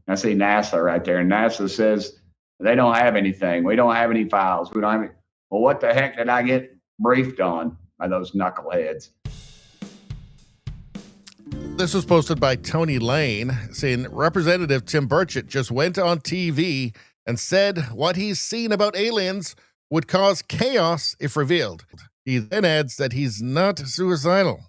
I see NASA right there, and NASA says they don't have anything. We don't have any files. We don't have any. Well, what the heck did I get briefed on by those knuckleheads? This was posted by Tony Lane, saying Representative Tim Burchett just went on TV and said what he's seen about aliens would cause chaos if revealed. He then adds that he's not suicidal.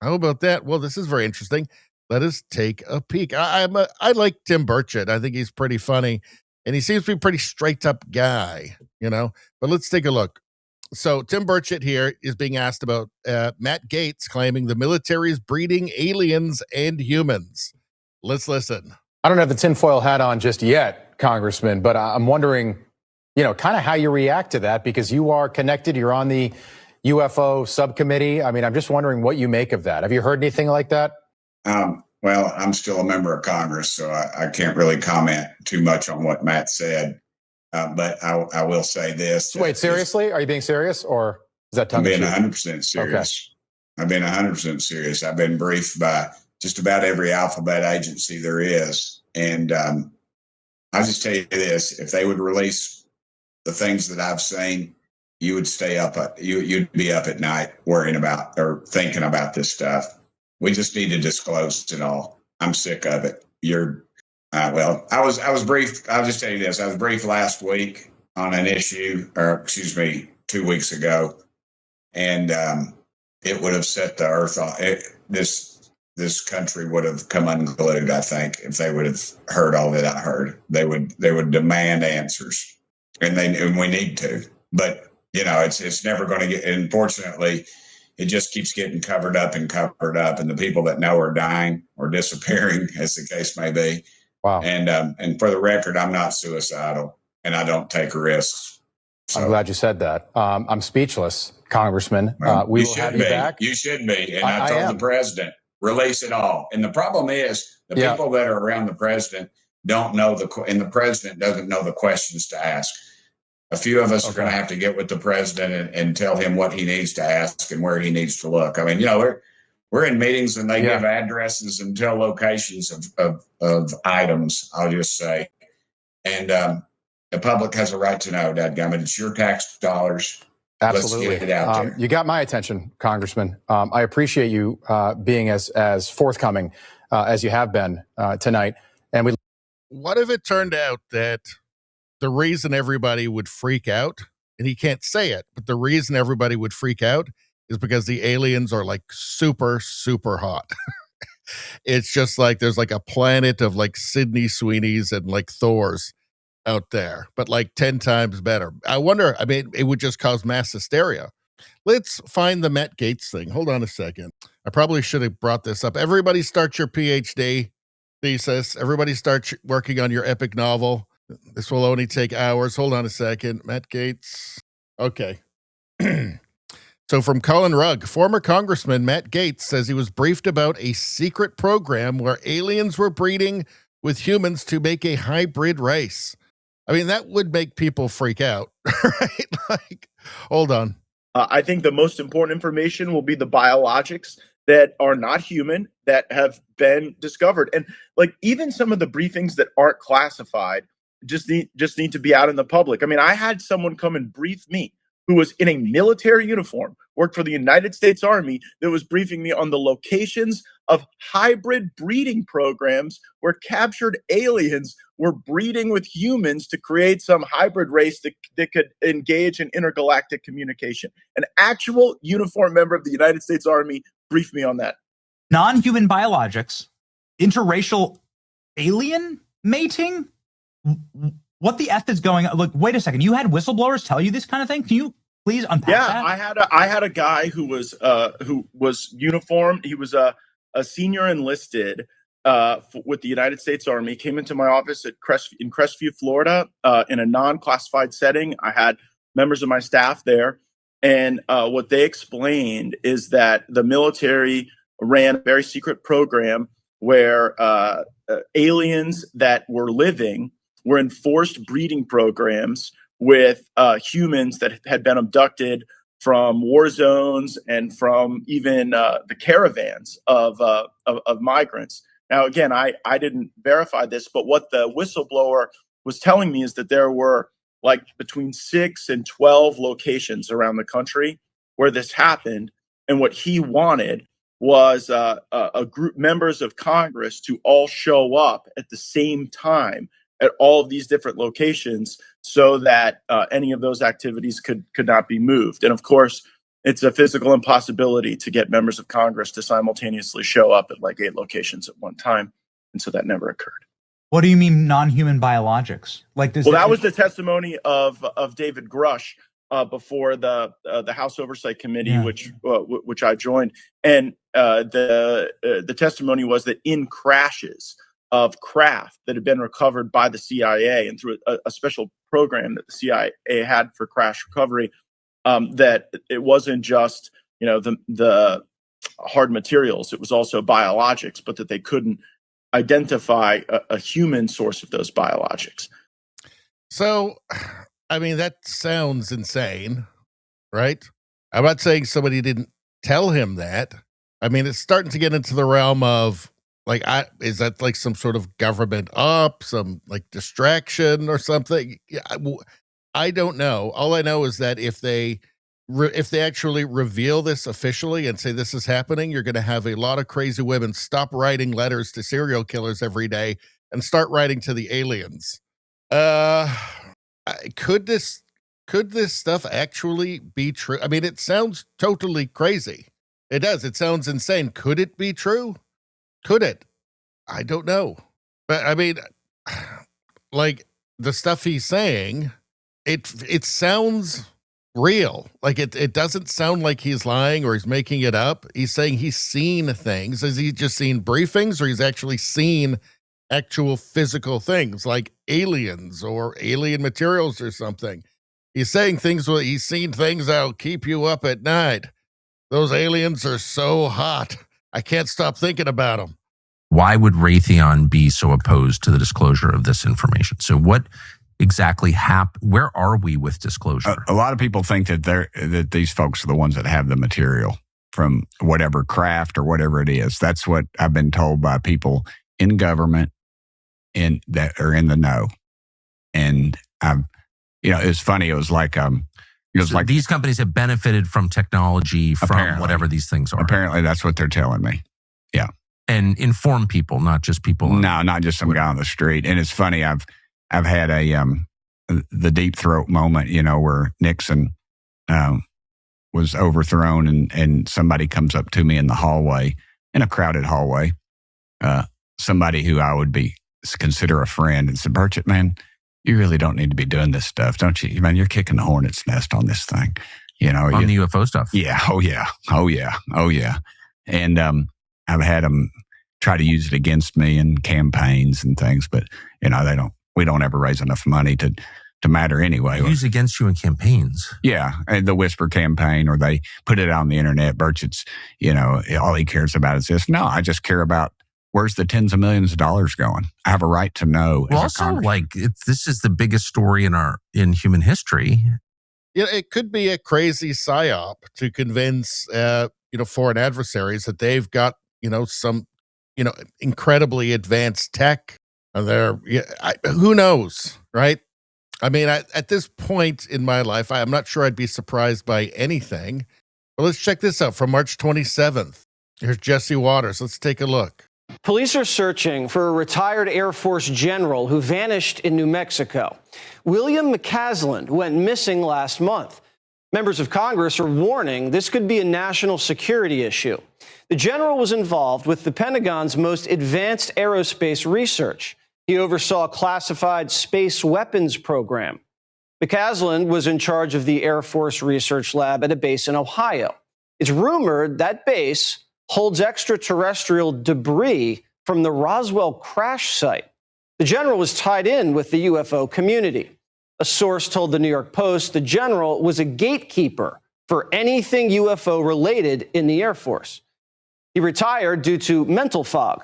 How about that? Well, this is very interesting. Let us take a peek. I like Tim Burchett. I think he's pretty funny, and he seems to be a pretty straight up guy, But let's take a look. So Tim Burchett here is being asked about Matt Gaetz claiming the military is breeding aliens and humans. Let's listen. I don't have the tinfoil hat on just yet, Congressman, but I'm wondering, kind of how you react to that, because you are connected. You're on the UFO subcommittee. I mean, I'm just wondering what you make of that. Have you heard anything like that? Well, I'm still a member of Congress, so I can't really comment too much on what Matt said. But I will say this. Wait, seriously? Are you being serious, or is that tongue in cheek? I'm being 100% serious. Okay. I've been 100% serious. I've been briefed by just about every alphabet agency there is. And I'll just tell you this. If they would release the things that I've seen, you would stay up. You'd be up at night worrying about or thinking about this stuff. We just need to disclose it all. I'm sick of it. Well, I was briefed. I'll just tell you this. I was briefed last week on an issue, 2 weeks ago, and it would have set the earth on. This country would have come unglued, I think, if they would have heard all that I heard. They would demand answers, and we need to. But it's never going to get. Unfortunately, it just keeps getting covered up, and the people that know are dying or disappearing, as the case may be. Wow. And for the record, I'm not suicidal, and I don't take risks. So, I'm glad you said that. I'm speechless, Congressman. We will have you back. You should be. And I told the president, release it all. And the problem is the people that are around the president don't know and the president doesn't know the questions to ask. A few of us are going to have to get with the president and tell him what he needs to ask and where he needs to look. I mean, we're in meetings and they give addresses and tell locations of items, I'll just say. And the public has a right to know, dadgummit. It's your tax dollars. Absolutely. Let's get it out there. You got my attention, Congressman. I appreciate you being as forthcoming as you have been tonight. And what if it turned out that the reason everybody would freak out, and he can't say it, but the reason everybody would freak out is because the aliens are like super, super hot. It's just like there's like a planet of like Sydney Sweeneys and like Thors out there, but like 10 times better. I wonder, it would just cause mass hysteria. Let's find the Matt Gaetz thing. Hold on a second. I probably should have brought this up. Everybody start your PhD thesis. Everybody start working on your epic novel. This will only take hours. Hold on a second. Matt Gaetz. Okay. So from Colin Rugg, former Congressman Matt Gaetz says he was briefed about a secret program where aliens were breeding with humans to make a hybrid race. I mean, that would make people freak out, right? Like, hold on. I think the most important information will be the biologics that are not human that have been discovered. And like even some of the briefings that aren't classified just need to be out in the public. I mean, I had someone come and brief me who was in a military uniform, worked for the United States Army, that was briefing me on the locations of hybrid breeding programs where captured aliens were breeding with humans to create some hybrid race that could engage in intergalactic communication. An actual uniformed member of the United States Army briefed me on that. Non-human biologics, interracial alien mating? What the F is going on? Look, wait a second. You had whistleblowers tell you this kind of thing? Can you please unpack that? I had a guy who was uniformed. He was a senior enlisted with the United States Army. Came into my office in Crestview, Florida, in a non-classified setting. I had members of my staff there, and what they explained is that the military ran a very secret program where aliens that were living were in forced breeding programs with humans that had been abducted from war zones and from even the caravans of migrants. Now, again, I didn't verify this, but what the whistleblower was telling me is that there were like between 6 and 12 locations around the country where this happened. And what he wanted was a group, members of Congress, to all show up at the same time at all of these different locations so that any of those activities could not be moved. And of course, it's a physical impossibility to get members of Congress to simultaneously show up at like 8 locations at one time. And so that never occurred. What do you mean non-human biologics? Like this? Well, that was the testimony of David Grush before the House Oversight Committee, Yeah. which I joined, and the testimony was that in crashes of craft that had been recovered by the CIA and through a special program that the CIA had for crash recovery, that it wasn't just the hard materials, it was also biologics, but that they couldn't identify a human source of those biologics. So, I mean, that sounds insane, right? I'm not saying somebody didn't tell him that. I mean, it's starting to get into the realm of like, is that like some sort of government some like distraction or something? I don't know. All I know is that if they actually reveal this officially and say this is happening, you're going to have a lot of crazy women stop writing letters to serial killers every day and start writing to the aliens. Could this stuff actually be true? I mean, it sounds totally crazy. It does. It sounds insane. Could it be true? Could it? I don't know. But I mean, like the stuff he's saying, it sounds real. Like it doesn't sound like he's lying or he's making it up. He's saying he's seen things. Has he just seen briefings, or he's actually seen actual physical things like aliens or alien materials or something? He's saying things where he's seen things that'll keep you up at night. Those aliens are so hot, I can't stop thinking about them. Why would Raytheon be so opposed to the disclosure of this information? So what exactly happened? Where are we with disclosure? A lot of people think that these folks are the ones that have the material from whatever craft or whatever it is. That's what I've been told by people in government that are in the know. And it's funny. It was like these companies have benefited from technology, from whatever these things are. Apparently, that's what they're telling me. Yeah. And inform people, not just people. No, not just some guy on the street. And it's funny. I've had the deep throat moment, where Nixon was overthrown, and somebody comes up to me in the hallway, in a crowded hallway, somebody who I would consider a friend, and said, "Burchett, man, you really don't need to be doing this stuff, don't you? Man, you're kicking the hornet's nest on this thing, on the UFO stuff." Yeah. Oh yeah. And I've had them try to use it against me in campaigns and things, but we don't ever raise enough money to matter anyway. Use against you in campaigns. Yeah. And the whisper campaign, or they put it on the internet. Burchett's, all he cares about is this. No, I just care about where's the tens of millions of dollars going. I have a right to know. Well, also, this is the biggest story in human history. Yeah, it could be a crazy psyop to convince foreign adversaries that they've got some incredibly advanced tech. Who knows, right? I mean, at this point in my life, I'm not sure I'd be surprised by anything. But let's check this out from March 27th. Here's Jesse Waters. Let's take a look. Police are searching for a retired Air Force general who vanished in New Mexico. William McCasland went missing last month. Members of Congress are warning this could be a national security issue. The general was involved with the Pentagon's most advanced aerospace research. He oversaw a classified space weapons program. McCasland was in charge of the Air Force Research Lab at a base in Ohio. It's rumored that base holds extraterrestrial debris from the Roswell crash site. The general was tied in with the UFO community. A source told the New York Post the general was a gatekeeper for anything UFO related in the Air Force. He retired due to mental fog,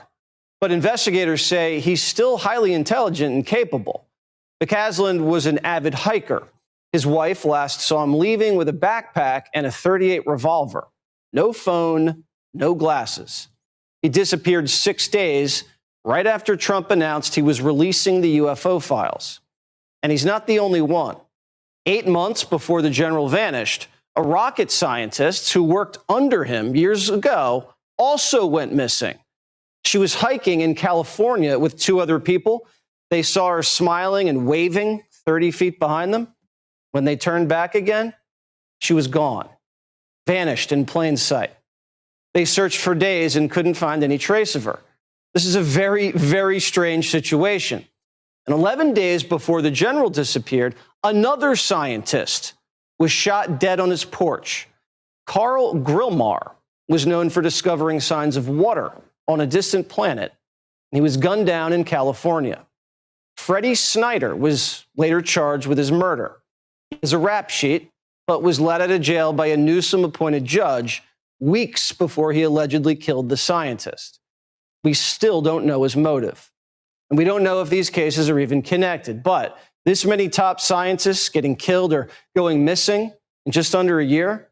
but investigators say he's still highly intelligent and capable. McCasland was an avid hiker. His wife last saw him leaving with a backpack and a .38 revolver. No phone, no glasses. He disappeared 6 days right after Trump announced he was releasing the UFO files. And he's not the only one. 8 months before the general vanished, a rocket scientist who worked under him years ago also went missing. She was hiking in California with 2 other people. They saw her smiling and waving 30 feet behind them. When they turned back again, she was gone, vanished in plain sight. They searched for days and couldn't find any trace of her. This is a very, very strange situation. And 11 days before the general disappeared, another scientist was shot dead on his porch. Carl Grillmar was known for discovering signs of water on a distant planet. He was gunned down in California. Freddie Snyder was later charged with his murder. He has a rap sheet, but was let out of jail by a Newsom-appointed judge weeks before he allegedly killed the scientist. We still don't know his motive. And we don't know if these cases are even connected. But this many top scientists getting killed or going missing in just under a year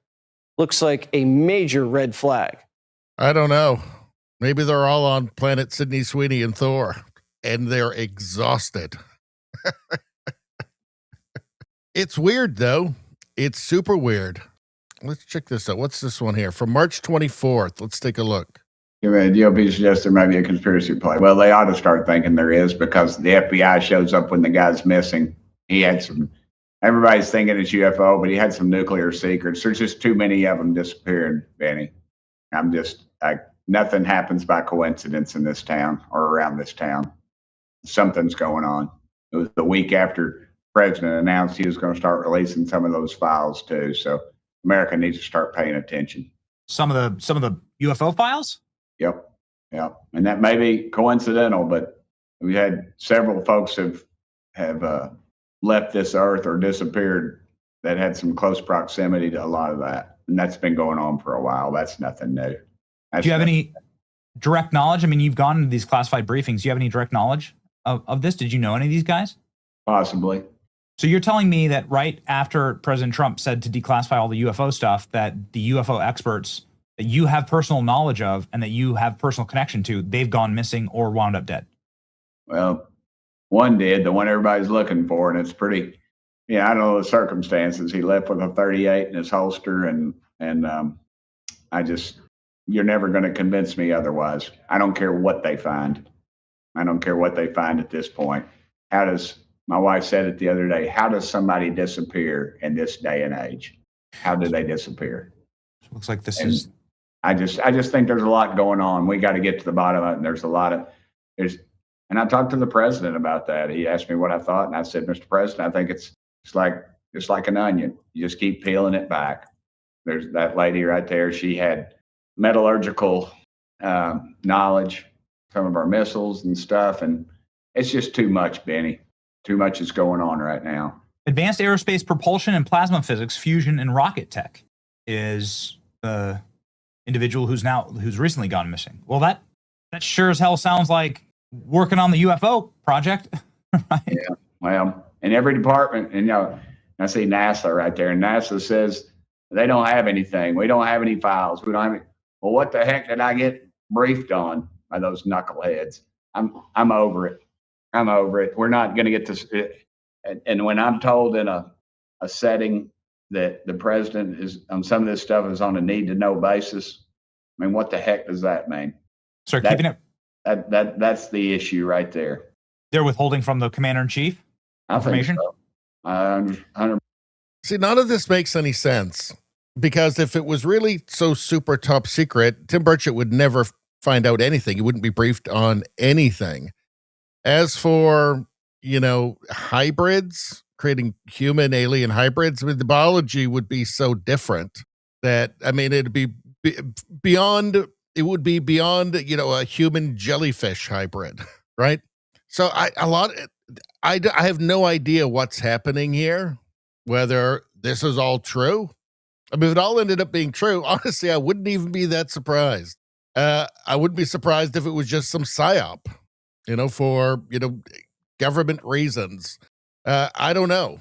looks like a major red flag. I don't know. Maybe they're all on planet Sydney Sweeney and Thor, and they're exhausted. It's weird, though. It's super weird. Let's check this out. What's this one here? From March 24th. Let's take a look. GOP suggests there might be a conspiracy play. Well, they ought to start thinking there is, because the FBI shows up when the guy's missing. He had some, everybody's thinking it's UFO, but he had some nuclear secrets. There's just too many of them disappeared, Benny. Nothing happens by coincidence in this town or around this town. Something's going on. It was the week after the president announced he was going to start releasing some of those files too. So America needs to start paying attention. Some of the UFO files? Yep. And that may be coincidental, but we had several folks have left this earth or disappeared that had some close proximity to a lot of that. And that's been going on for a while. That's nothing new. Do you have any direct knowledge? I mean, you've gone into these classified briefings. Do you have any direct knowledge of this? Did you know any of these guys? Possibly. So you're telling me that right after President Trump said to declassify all the UFO stuff, that the UFO experts that you have personal knowledge of and that you have personal connection to, they've gone missing or wound up dead? Well, one did, the one everybody's looking for, and it's pretty, I don't know the circumstances. He left with a 38 in his holster, and you're never going to convince me otherwise. I don't care what they find. I don't care what they find at this point. My wife said it the other day, how does somebody disappear in this day and age? How do they disappear? Looks like this and is. I just think there's a lot going on. We got to get to the bottom of it. And there's a lot of, and I talked to the president about that. He asked me what I thought. And I said, Mr. President, I think it's like an onion. You just keep peeling it back. There's that lady right there. She had metallurgical knowledge, some of our missiles and stuff. And it's just too much, Benny. Too much is going on right now. Advanced aerospace propulsion and plasma physics, fusion and rocket tech is the individual who's recently gone missing. Well, that sure as hell sounds like working on the UFO project. Right? Yeah. Well, in every department, and I see NASA right there, and NASA says they don't have anything. We don't have any files. We don't have any. Well, what the heck did I get briefed on by those knuckleheads? I'm over it. I'm over it. We're not going to get this. And when I'm told in a setting that the president is on some of this stuff is on a need to know basis, I mean, what the heck does that mean? Start keeping it. That's the issue right there. They're withholding from the commander in chief information. I think so. See, none of this makes any sense, because if it was really so super top secret, Tim Burchett would never find out anything. He wouldn't be briefed on anything. As for, hybrids, creating human alien hybrids, I mean, the biology would be so different that, it'd be beyond, a human jellyfish hybrid, right? So I have no idea what's happening here, whether this is all true. I mean, if it all ended up being true, honestly, I wouldn't even be that surprised. I wouldn't be surprised if it was just some psyop, for, government reasons. I don't know.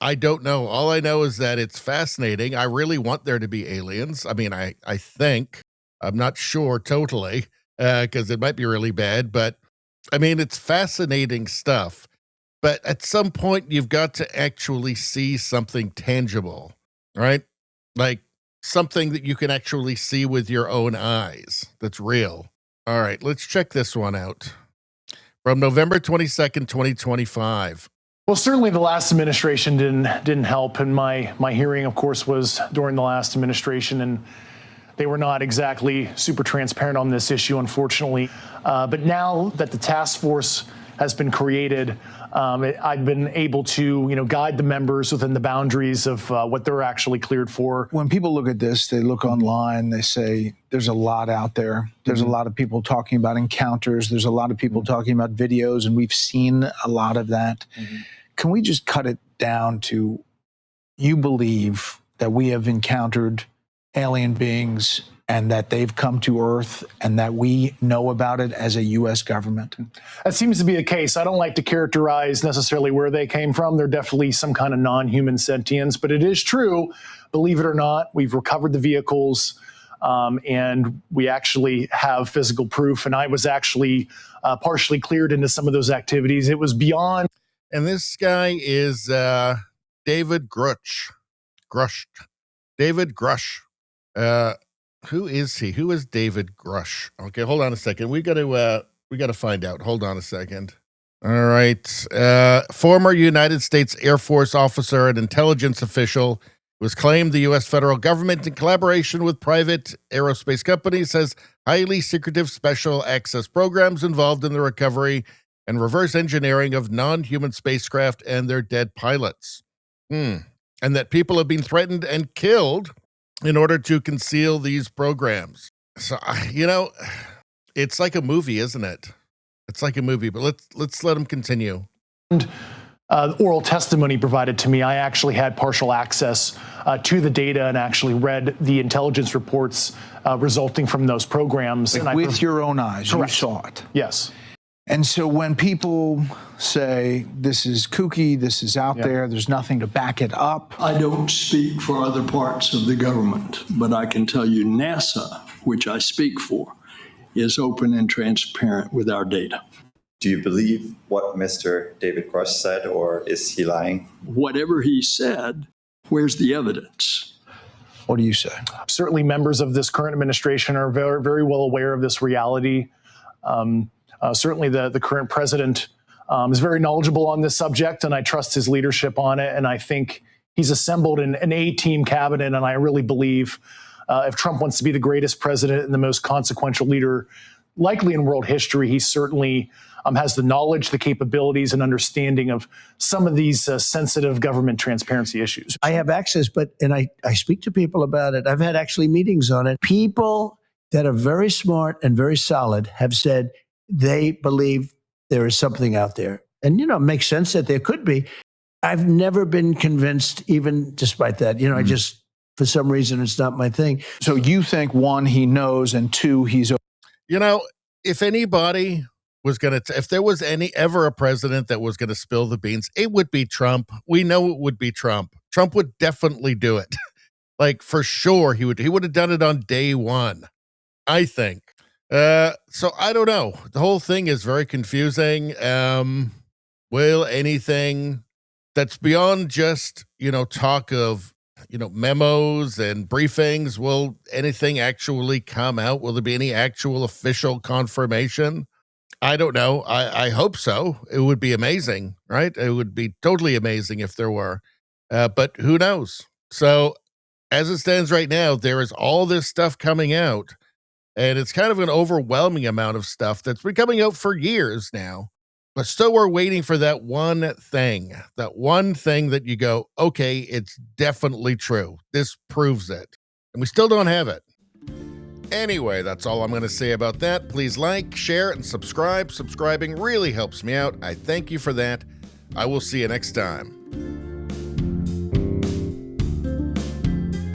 All I know is that it's fascinating. I really want there to be aliens. I mean, I think, I'm not sure totally, because it might be really bad, but I mean, it's fascinating stuff, but at some point you've got to actually see something tangible, right? Like something that you can actually see with your own eyes that's real. All right, let's check this one out. From November 22nd, 2025. Well, certainly the last administration didn't help, and my hearing, of course, was during the last administration, and they were not exactly super transparent on this issue, unfortunately. But now that the task force has been created, I've been able to, guide the members within the boundaries of what they're actually cleared for. When people look at this, they look online, they say, there's a lot out there. There's a lot of people talking about encounters. There's a lot of people talking about videos, and we've seen a lot of that. Can we just cut it down to, you believe that we have encountered alien beings and that they've come to Earth and that we know about it as a U.S. government? That seems to be the case. I don't like to characterize necessarily where they came from. They're definitely some kind of non-human sentience, but it is true, believe it or not, we've recovered the vehicles and we actually have physical proof. And I was actually partially cleared into some of those activities. It was beyond. And this guy is David Grush. David Grush. Who is he? Who is David Grush? Okay, hold on a second. We got to find out. Hold on a second. All right. Former United States Air Force officer and intelligence official who has claimed the U.S. federal government, in collaboration with private aerospace companies, has highly secretive special access programs involved in the recovery and reverse engineering of non-human spacecraft and their dead pilots. And that people have been threatened and killed in order to conceal these programs. So, it's like a movie, isn't it? It's like a movie, but let's let him continue. Oral testimony provided to me, I actually had partial access to the data and actually read the intelligence reports resulting from those programs. Like with your own eyes, Correct. You saw it. Yes. And so when people say this is kooky, this is out there, there's nothing to back it up. I don't speak for other parts of the government, but I can tell you NASA, which I speak for, is open and transparent with our data. Do you believe what Mr. David Grush said, or is he lying? Whatever he said, where's the evidence? What do you say? Certainly members of this current administration are very, very well aware of this reality. Certainly the current president is very knowledgeable on this subject, and I trust his leadership on it. And I think he's assembled an A-team cabinet, and I really believe if Trump wants to be the greatest president and the most consequential leader likely in world history, he certainly has the knowledge, the capabilities, and understanding of some of these sensitive government transparency issues. I have access, and I speak to people about it. I've had actually meetings on it. People that are very smart and very solid have said they believe there is something out there. And, it makes sense that there could be. I've never been convinced, even despite that. I just, for some reason, it's not my thing. So you think, one, he knows, and two, he's... If anybody was going to, if there was ever a president that was going to spill the beans, it would be Trump. We know it would be Trump. Trump would definitely do it. Like, for sure, he would have done it on day one, I think. So I don't know. The whole thing is very confusing. Will anything that's beyond just, talk of, memos and briefings, will anything actually come out? Will there be any actual official confirmation? I don't know. I hope so. It would be amazing, right? It would be totally amazing if there were, but who knows? So as it stands right now, there is all this stuff coming out. And it's kind of an overwhelming amount of stuff that's been coming out for years now. But still, we're waiting for that one thing that you go, okay, it's definitely true. This proves it. And we still don't have it. Anyway, that's all I'm going to say about that. Please like, share, and subscribe. Subscribing really helps me out. I thank you for that. I will see you next time.